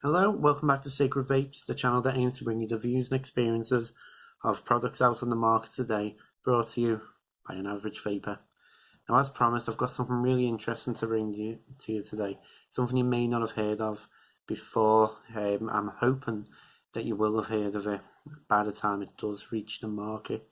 Hello, welcome back to Sacred Vapes, the channel that aims to bring you the views and experiences of products out on the market today, brought to you by an average vapor. Now, as promised, I've got something really interesting to bring to you today, something you may not have heard of before. I'm hoping that you will have heard of it by the time it does reach the market.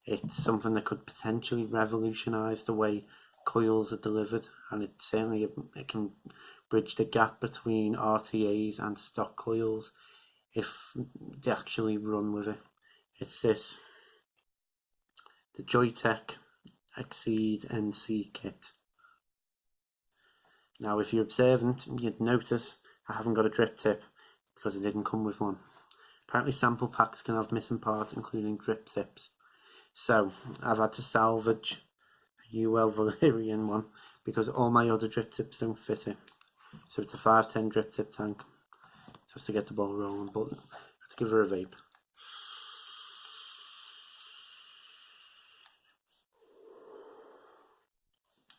It's something that could potentially revolutionise the way coils are delivered, and it can bridge the gap between RTAs and stock coils if they actually run with it. It's the Joyetech Exceed NC Kit. Now, if you're observant, you'd notice I haven't got a drip tip because it didn't come with one. Apparently sample packs can have missing parts, including drip tips. So I've had to salvage a UL Valerian one because all my other drip tips don't fit it. So it's a 510 drip tip tank, just to get the ball rolling, but let's give her a vape.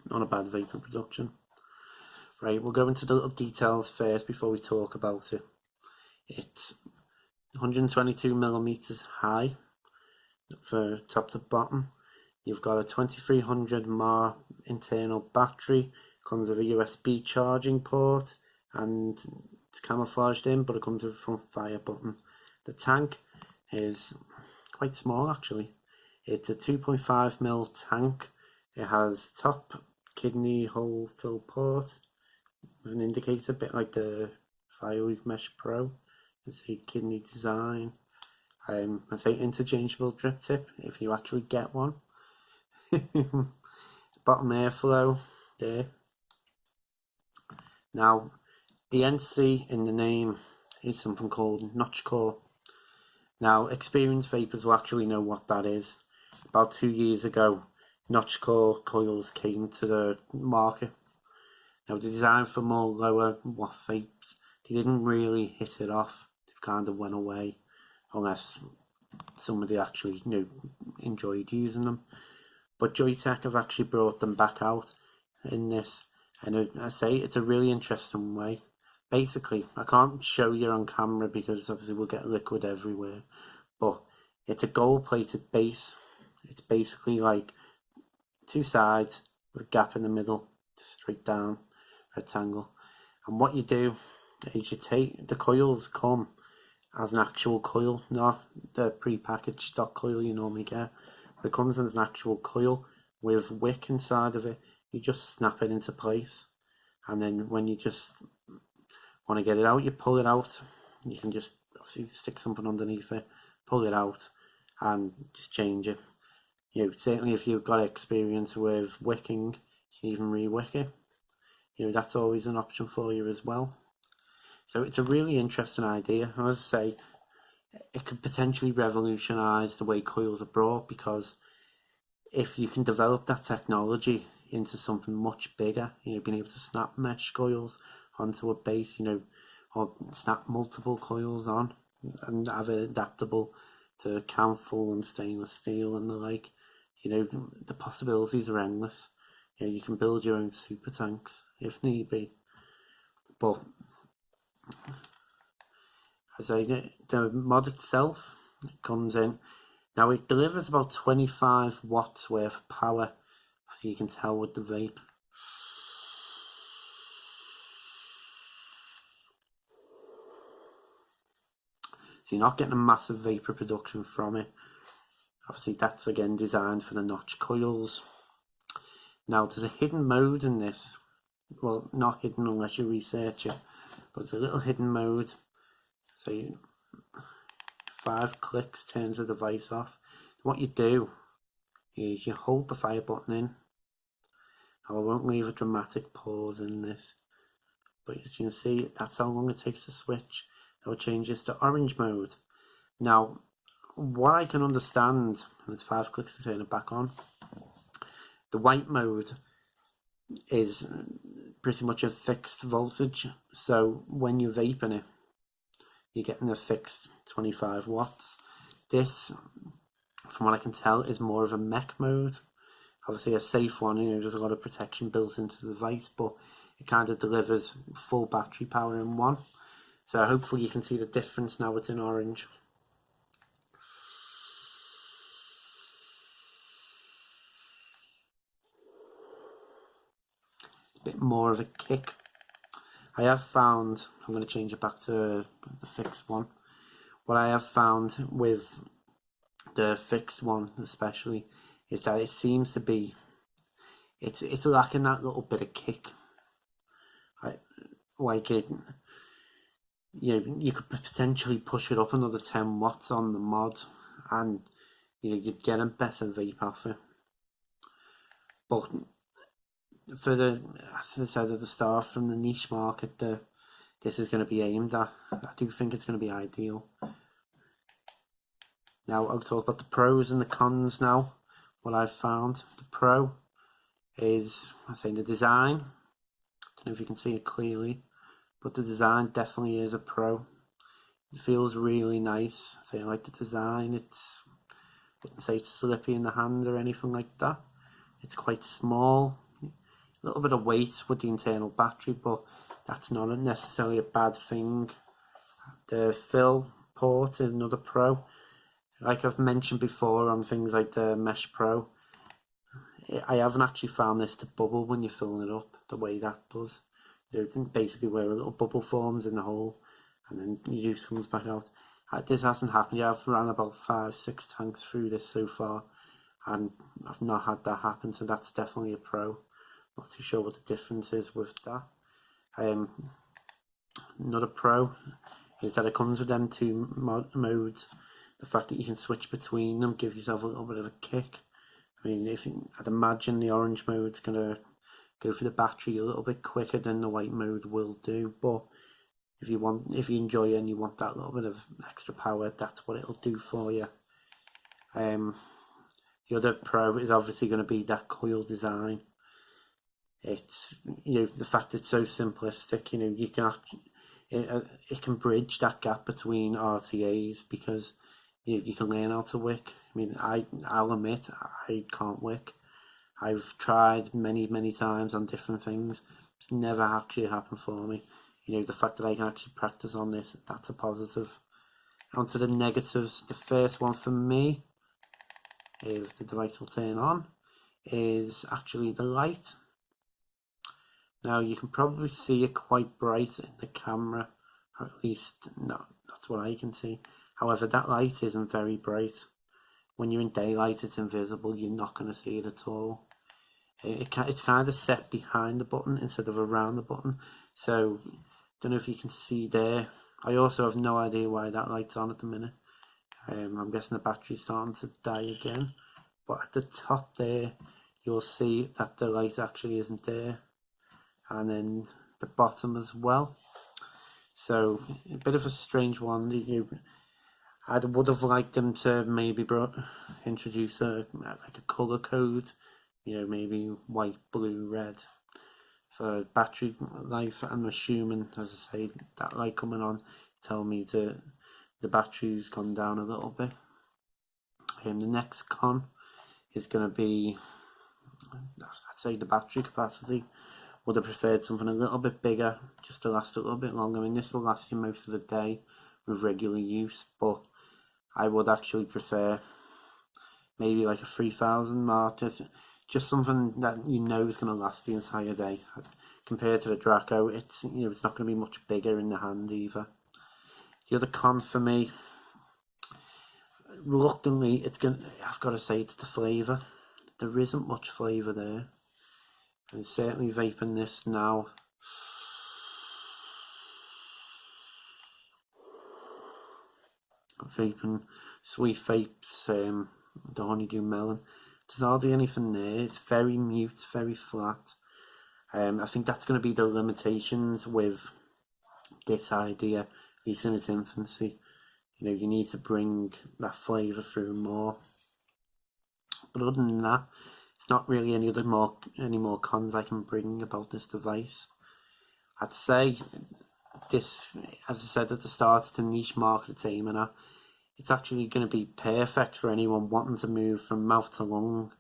Not a bad vapor production. Right, we'll go into the little details first before we talk about it. It's 122 millimeters high for top to bottom. You've got a 2300 mAh internal battery. Comes with a USB charging port, and it's camouflaged in, but it comes with a front fire button. The tank is quite small actually. It's a 2.5mm tank. It has top kidney hole fill port with an indicator, a bit like the Firewave Mesh Pro. It's a kidney design. I say interchangeable drip tip if you actually get one. Bottom airflow there. Now, the NC in the name is something called notch core. Now, experienced vapors will actually know what that is. About 2 years ago, notch core coils came to the market. Now, they're designed for more lower watt vapes. They didn't really hit it off. They've kind of went away, unless somebody actually enjoyed using them. But Joyetech have actually brought them back out in this. And I say it's a really interesting way. Basically, I can't show you on camera because obviously we'll get liquid everywhere. But it's a gold-plated base. It's basically like two sides with a gap in the middle, straight down, rectangle. And what you do is you take the coils come as an actual coil, not the pre-packaged stock coil you normally get. But it comes as an actual coil with wick inside of it. You just snap it into place, and then when you just want to get it out, you pull it out. You can just obviously stick something underneath it, pull it out, and just change it. Certainly if you've got experience with wicking, you can even re-wick it. That's always an option for you as well. So it's a really interesting idea. As I say, it could potentially revolutionise the way coils are brought, because if you can develop that technology into something much bigger, being able to snap mesh coils onto a base, or snap multiple coils on and have it adaptable to camphor and stainless steel and the like, the possibilities are endless. You can build your own super tanks if need be. But as the mod itself comes in, now it delivers about 25 watts worth of power, as you can tell with the vape. So you're not getting a massive vapor production from it. Obviously that's again designed for the notch coils. Now there's a hidden mode in this. Well, not hidden unless you research it, but it's a little hidden mode. So 5 clicks turns the device off. What you do is you hold the fire button in. Now I won't leave a dramatic pause in this, but as you can see, that's how long it takes to switch. Now it changes to orange mode. Now, what I can understand, and it's 5 clicks to turn it back on, the white mode is pretty much a fixed voltage. So when you're vaping it, you're getting a fixed 25 watts. This, from what I can tell, is more of a mech mode. Obviously a safe one, there's a lot of protection built into the device, but it kind of delivers full battery power in one. So hopefully you can see the difference now it's in orange. It's a bit more of a kick. I have found, I'm going to change it back to the fixed one. What I have found with the fixed one especially is that it seems to be, it's lacking that little bit of kick. Like it, you could potentially push it up another 10 watts on the mod, and you'd get a better vape off it. But for the, as I said at the start, from the niche market this is going to be aimed at, I do think it's going to be ideal. Now I'll talk about the pros and the cons now. What I've found, the pro is, I say, the design. I don't know if you can see it clearly, but the design definitely is a pro. It feels really nice. I like the design. I wouldn't say it's slippy in the hand or anything like that. It's quite small, a little bit of weight with the internal battery, but that's not necessarily a bad thing. The fill port is another pro. Like I've mentioned before on things like the Mesh Pro, I haven't actually found this to bubble when you're filling it up the way that does. Basically where a little bubble forms in the hole and then the juice comes back out. This hasn't happened yet. I've ran about 5-6 tanks through this so far, and I've not had that happen, so that's definitely a pro. Not too sure what the difference is with that. Another pro is that it comes with them two modes. The fact that you can switch between them gives yourself a little bit of a kick. I mean, I'd imagine the orange mode's gonna go for the battery a little bit quicker than the white mode will do, but if you enjoy it and you want that little bit of extra power, that's what it'll do for you. The other pro is obviously going to be that coil design. It's the fact it's so simplistic. You can it can bridge that gap between RTAs, because you can learn how to wick. I mean, I'll admit I can't wick. I've tried many times on different things. It's never actually happened for me. The fact that I can actually practice on this, that's a positive. On to the negatives. The first one for me, if the device will turn on, is actually the light. Now you can probably see it quite bright in the camera, or at least that's what I can see. However, that light isn't very bright. When you're in daylight, it's invisible. You're not going to see it at all. It's kind of set behind the button instead of around the button. So, don't know if you can see there. I also have no idea why that light's on at the minute. I'm guessing the battery's starting to die again. But at the top there, you'll see that the light actually isn't there. And then the bottom as well. So, a bit of a strange one. I would have liked them to maybe introduce like a colour code, maybe white, blue, red for battery life. I'm assuming, as I say, that light coming on tell me the battery's gone down a little bit. The next con is going to be, I'd say, the battery capacity. Would have preferred something a little bit bigger, just to last a little bit longer. I mean, this will last you most of the day with regular use, but I would actually prefer maybe like a 3000 mark, just something that is going to last the entire day. Compared to the Draco, it's it's not going to be much bigger in the hand either. The other con for me, reluctantly, I've got to say, it's the flavour. There isn't much flavour there. And certainly vaping this now, vaping sweet vapes, the honeydew melon, there's hardly anything there. It's very mute, very flat. I think that's going to be the limitations with this idea, at least in its infancy. You need to bring that flavour through more. But other than that, it's not really any more cons I can bring about this device. I'd say this, as I said at the start, it's a niche market it's aiming at. It's actually going to be perfect for anyone wanting to move from mouth to lung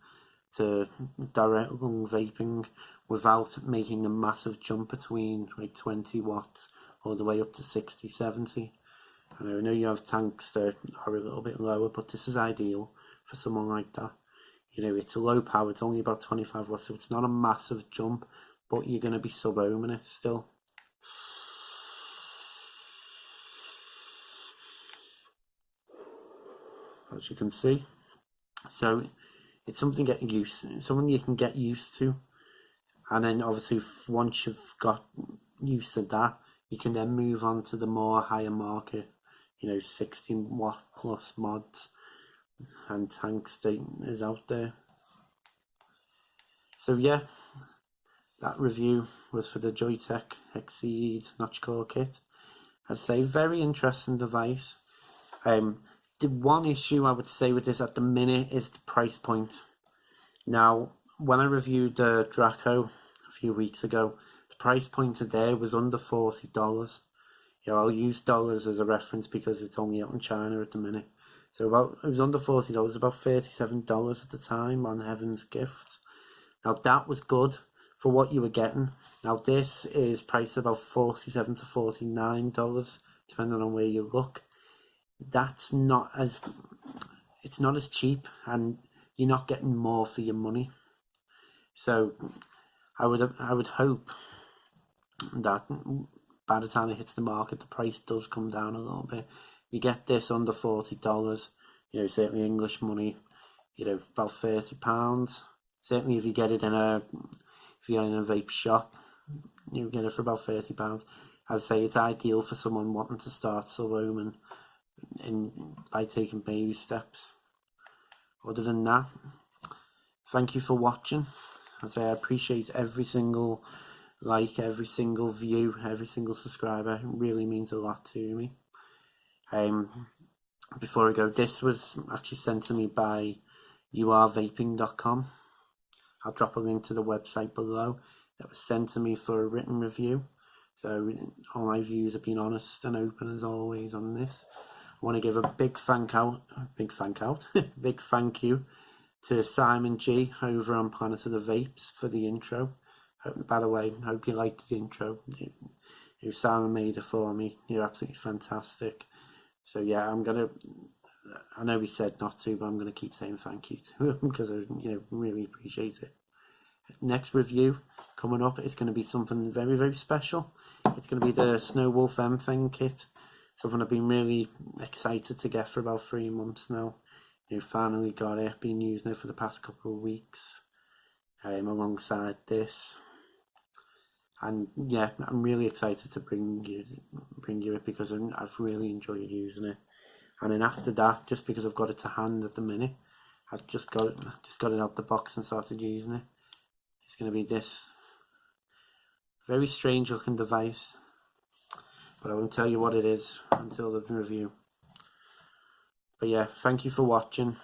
to direct lung vaping without making a massive jump between like 20 watts all the way up to 60, 70. And I know you have tanks that are a little bit lower, but this is ideal for someone like that. You know, it's a low power, it's only about 25 watts, so it's not a massive jump, but you're going to be sub-ohming it still. As you can see. So it's something something you can get used to. And then obviously once you've got used to that, you can then move on to the more higher market, you know, 60 watt plus mods and tanks that is out there. So yeah, that review was for the Joyetech Exceed Notch Core Kit. I'd say very interesting device. The one issue I would say with this at the minute is the price point. Now, when I reviewed the Draco a few weeks ago, the price point there was under $40. You know, I'll use dollars as a reference because it's only out in China at the minute. So it was under $40, about $37 at the time on Heaven's Gifts. Now that was good for what you were getting. Now this is priced about $47 to $49, depending on where you look. It's not as cheap, and you're not getting more for your money. So I would hope that by the time it hits the market, the price does come down a little bit. You get this under $40, you know, certainly English money, you know, about £30. Certainly if you get it in a vape shop, you get it for about £30. I'd say it's ideal for someone wanting to start sub-ohming by taking baby steps. Other than that, thank you for watching. I appreciate every single like, every single view, every single subscriber. It really means a lot to me. Before I go, this was actually sent to me by urvapin.com. I'll drop a link to the website below. That was sent to me for a written review. So all my views have been honest and open as always on this. I want to give a big thank you to Simon G over on Planet of the Vapes for the intro. By the way, I hope you liked the intro. Simon made it for me. You're absolutely fantastic. So yeah, I know he said not to, but I'm gonna keep saying thank you to him because I really appreciate it. Next review coming up is going to be something very, very special. It's going to be the Snow Wolf M-Thing kit. Something I've been really excited to get for about 3 months now. Finally got it. Been using it for the past couple of weeks alongside this. And yeah, I'm really excited to bring you it because I've really enjoyed using it. And then after that, just because I've got it to hand at the minute, I've just got it out the box and started using it. It's going to be this very strange looking device, but I won't tell you what it is until the review. But yeah, thank you for watching.